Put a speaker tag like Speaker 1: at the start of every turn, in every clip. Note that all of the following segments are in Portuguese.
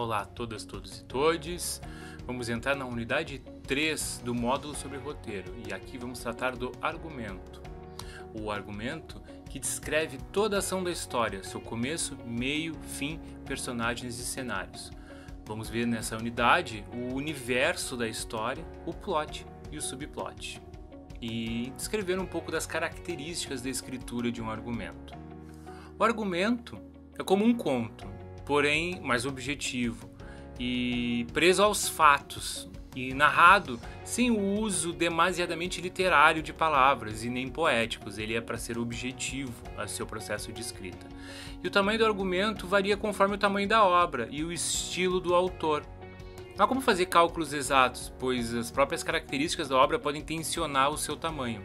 Speaker 1: Olá a todas, todos e todes. Vamos entrar na unidade 3 do módulo sobre roteiro e aqui vamos tratar do argumento. O argumento que descreve toda a ação da história, seu começo, meio, fim, personagens e cenários. Vamos ver nessa unidade o universo da história, o plot e o subplot. E descrever um pouco das características da escritura de um argumento. O argumento é como um conto, porém mais objetivo e preso aos fatos e narrado sem o uso demasiadamente literário de palavras e nem poéticos. Ele é para ser objetivo a seu processo de escrita. E o tamanho do argumento varia conforme o tamanho da obra e o estilo do autor. Não há como fazer cálculos exatos, pois as próprias características da obra podem tensionar o seu tamanho.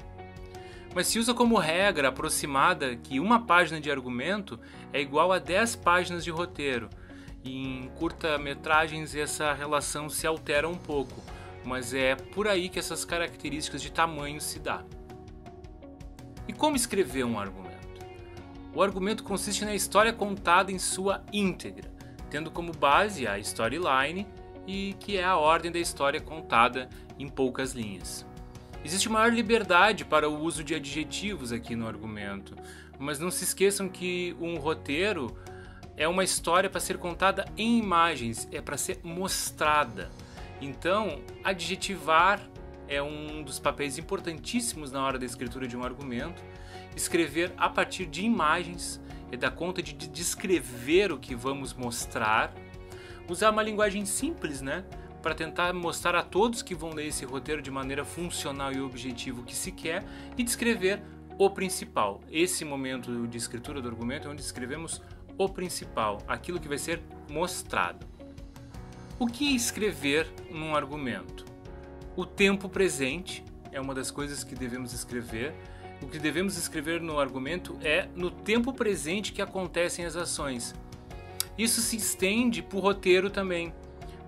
Speaker 1: Mas se usa como regra aproximada que uma página de argumento é igual a 10 páginas de roteiro. E em curta-metragens essa relação se altera um pouco, mas é por aí que essas características de tamanho se dá. E como escrever um argumento? O argumento consiste na história contada em sua íntegra, tendo como base a storyline, e que é a ordem da história contada em poucas linhas. Existe maior liberdade para o uso de adjetivos aqui no argumento, mas não se esqueçam que um roteiro é uma história para ser contada em imagens, é para ser mostrada. Então, adjetivar é um dos papéis importantíssimos na hora da escritura de um argumento. Escrever a partir de imagens é dar conta de descrever o que vamos mostrar. Usar uma linguagem simples, para tentar mostrar a todos que vão ler esse roteiro de maneira funcional e objetiva o que se quer, e descrever o principal. Esse momento de escritura do argumento é onde escrevemos o principal, aquilo que vai ser mostrado. O que escrever num argumento? O tempo presente é uma das coisas que devemos escrever. O que devemos escrever no argumento é no tempo presente que acontecem as ações. Isso se estende para o roteiro também.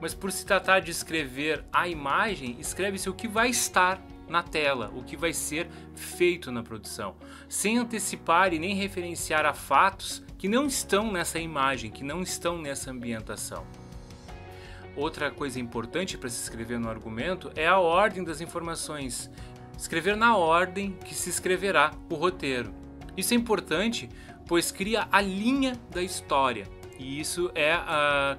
Speaker 1: Mas por se tratar de escrever a imagem, escreve-se o que vai estar na tela, o que vai ser feito na produção, sem antecipar e nem referenciar a fatos que não estão nessa imagem, que não estão nessa ambientação. Outra coisa importante para se escrever no argumento é a ordem das informações. Escrever na ordem que se escreverá o roteiro. Isso é importante, pois cria a linha da história. E isso é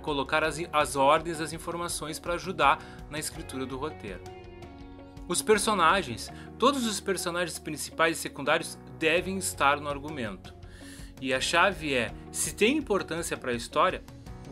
Speaker 1: colocar as ordens das informações para ajudar na escritura do roteiro. Os personagens, todos os personagens principais e secundários devem estar no argumento. E a chave é, se tem importância para a história,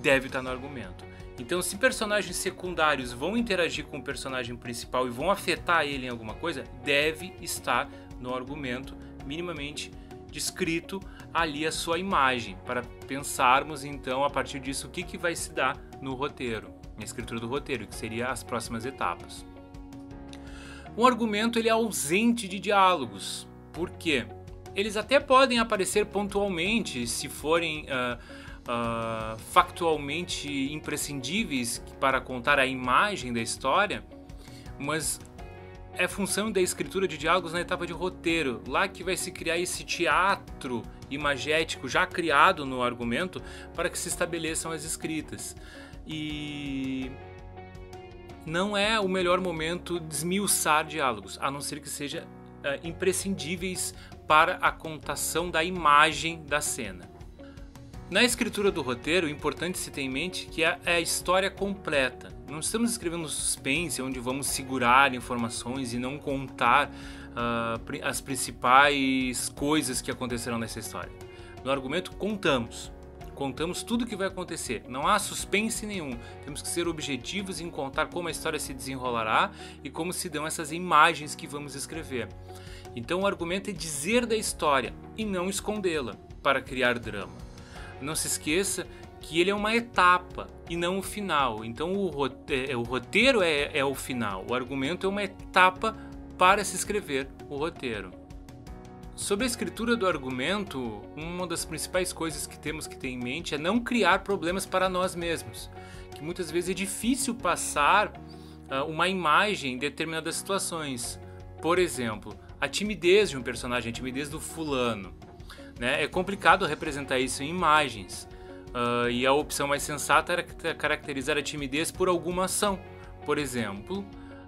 Speaker 1: deve estar no argumento. Então, se personagens secundários vão interagir com o personagem principal e vão afetar ele em alguma coisa, deve estar no argumento, minimamente descrito ali a sua imagem, para pensarmos então a partir disso o que vai se dar no roteiro, na escritura do roteiro, que seria as próximas etapas. Um argumento ele é ausente de diálogos. Por quê? Eles até podem aparecer pontualmente se forem factualmente imprescindíveis para contar a imagem da história, mas é função da escritura de diálogos na etapa de roteiro, lá que vai se criar esse teatro imagético já criado no argumento para que se estabeleçam as escritas. E não é o melhor momento desmiuçar diálogos, a não ser que sejam imprescindíveis para a contação da imagem da cena. Na escritura do roteiro, o importante se ter em mente que é a história completa. Não estamos escrevendo suspense, onde vamos segurar informações e não contar as principais coisas que acontecerão nessa história. No argumento, contamos tudo o que vai acontecer. Não há suspense nenhum. Temos que ser objetivos em contar como a história se desenrolará e como se dão essas imagens que vamos escrever. Então o argumento é dizer da história e não escondê-la para criar drama. Não se esqueça que ele é uma etapa e não o final. Então o roteiro é o final, o argumento é uma etapa para se escrever o roteiro. Sobre a escritura do argumento, uma das principais coisas que temos que ter em mente é não criar problemas para nós mesmos, que muitas vezes é difícil passar uma imagem em determinadas situações. Por exemplo, a timidez de um personagem, a timidez do fulano. É complicado representar isso em imagens, e a opção mais sensata era caracterizar a timidez por alguma ação. Por exemplo,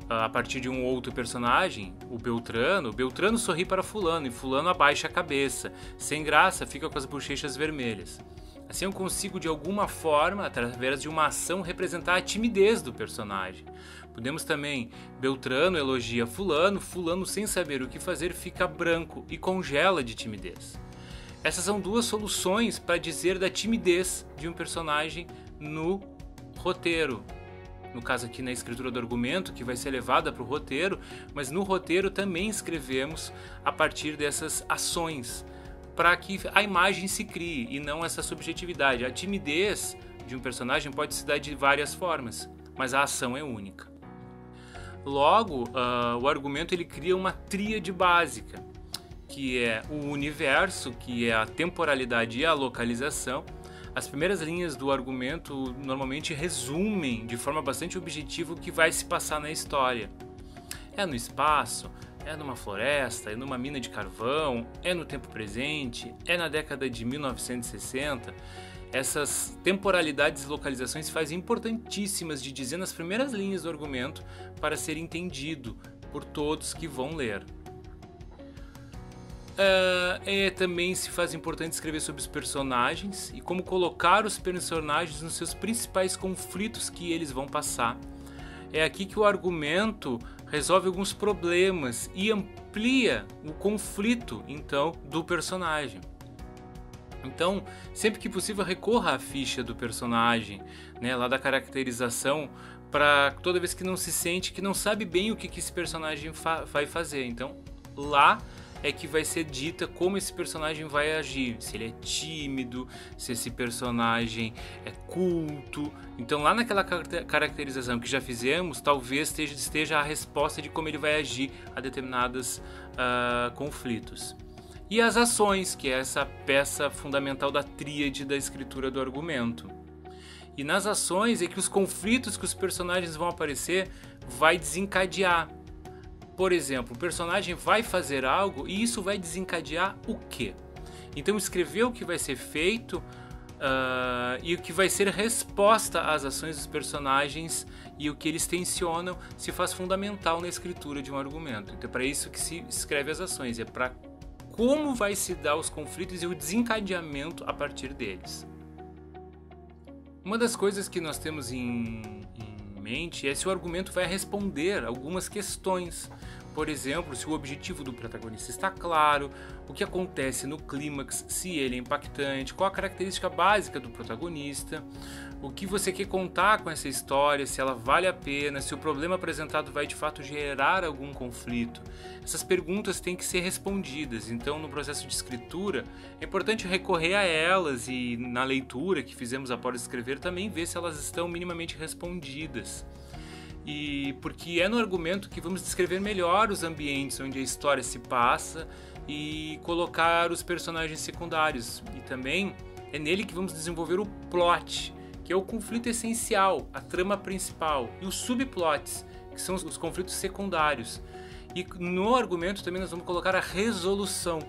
Speaker 1: a partir de um outro personagem, o Beltrano sorri para fulano e fulano abaixa a cabeça, sem graça, fica com as bochechas vermelhas. Assim eu consigo de alguma forma, através de uma ação, representar a timidez do personagem. Podemos também, Beltrano elogia fulano, fulano sem saber o que fazer fica branco e congela de timidez. Essas são duas soluções para dizer da timidez de um personagem no roteiro. No caso aqui na escritura do argumento, que vai ser levada para o roteiro, mas no roteiro também escrevemos a partir dessas ações, para que a imagem se crie e não essa subjetividade. A timidez de um personagem pode se dar de várias formas, mas a ação é única. Logo, o argumento ele cria uma tríade básica, que é o universo, que é a temporalidade e a localização. As primeiras linhas do argumento normalmente resumem de forma bastante objetiva o que vai se passar na história. É no espaço, é numa floresta, é numa mina de carvão, é no tempo presente, é na década de 1960. Essas temporalidades e localizações se fazem importantíssimas de dizer nas primeiras linhas do argumento para ser entendido por todos que vão ler. Também se faz importante escrever sobre os personagens e como colocar os personagens nos seus principais conflitos que eles vão passar. É aqui que o argumento resolve alguns problemas e amplia o conflito, então, do personagem. Então, sempre que possível, recorra à ficha do personagem, né, lá da caracterização, para toda vez que não se sente, que não sabe bem o que esse personagem vai fazer. Então, lá é que vai ser dita como esse personagem vai agir, se ele é tímido, se esse personagem é culto. Então lá naquela caracterização que já fizemos, talvez esteja a resposta de como ele vai agir a determinados conflitos. E as ações, que é essa peça fundamental da tríade da escritura do argumento. E nas ações é que os conflitos que os personagens vão aparecer vai desencadear. Por exemplo, o personagem vai fazer algo e isso vai desencadear o quê? Então escrever o que vai ser feito e o que vai ser resposta às ações dos personagens e o que eles tensionam se faz fundamental na escritura de um argumento. Então é para isso que se escreve as ações, é para como vai se dar os conflitos e o desencadeamento a partir deles. Uma das coisas que nós temos em mente é se o argumento vai responder algumas questões. Por exemplo, se o objetivo do protagonista está claro, o que acontece no clímax, se ele é impactante, qual a característica básica do protagonista, o que você quer contar com essa história, se ela vale a pena, se o problema apresentado vai de fato gerar algum conflito. Essas perguntas têm que ser respondidas, então no processo de escritura é importante recorrer a elas e na leitura que fizemos após escrever também ver se elas estão minimamente respondidas. E porque é no argumento que vamos descrever melhor os ambientes onde a história se passa e colocar os personagens secundários. E também é nele que vamos desenvolver o plot, que é o conflito essencial, a trama principal, e os subplots, que são os conflitos secundários. E no argumento também nós vamos colocar a resolução.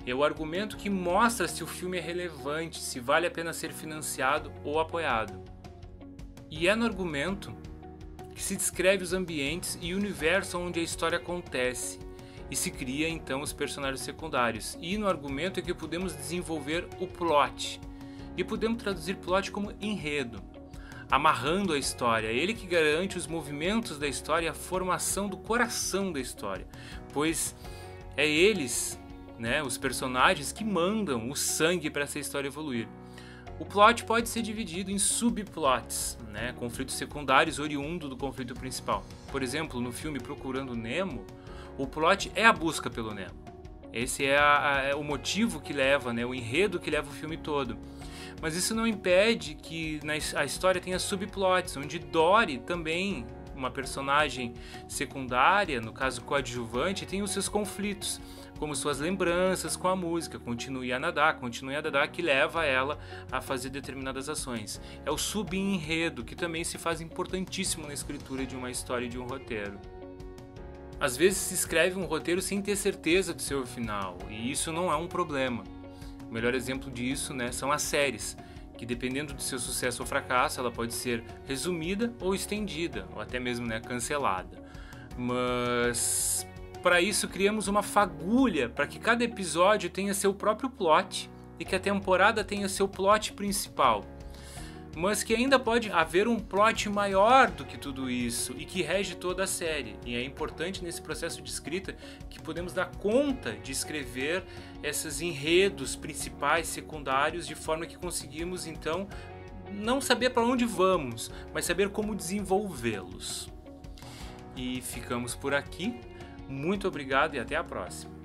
Speaker 1: É o argumento que mostra se o filme é relevante, se vale a pena ser financiado ou apoiado. E é no argumento que se descreve os ambientes e o universo onde a história acontece e se cria então os personagens secundários. E no argumento é que podemos desenvolver o plot. E podemos traduzir plot como enredo, amarrando a história. É ele que garante os movimentos da história e a formação do coração da história, pois é eles, né, os personagens que mandam o sangue para essa história evoluir. O plot pode ser dividido em subplots, né, conflitos secundários oriundos do conflito principal. Por exemplo, no filme Procurando Nemo, o plot é a busca pelo Nemo. Esse é o motivo que leva, né, o enredo que leva o filme todo. Mas isso não impede que a história tenha subplots, onde Dory também, uma personagem secundária, no caso coadjuvante, tem os seus conflitos, como suas lembranças com a música, continue a nadar, que leva ela a fazer determinadas ações. É o subenredo, que também se faz importantíssimo na escritura de uma história e de um roteiro. Às vezes se escreve um roteiro sem ter certeza do seu final, e isso não é um problema. O melhor exemplo disso, né, são as séries, que dependendo do seu sucesso ou fracasso, ela pode ser resumida ou estendida, ou até mesmo, né, cancelada. Mas para isso criamos uma fagulha para que cada episódio tenha seu próprio plot e que a temporada tenha seu plot principal. Mas que ainda pode haver um plot maior do que tudo isso e que rege toda a série. E é importante nesse processo de escrita que podemos dar conta de escrever esses enredos principais, secundários, de forma que conseguimos então não saber para onde vamos, mas saber como desenvolvê-los. E ficamos por aqui. Muito obrigado e até a próxima.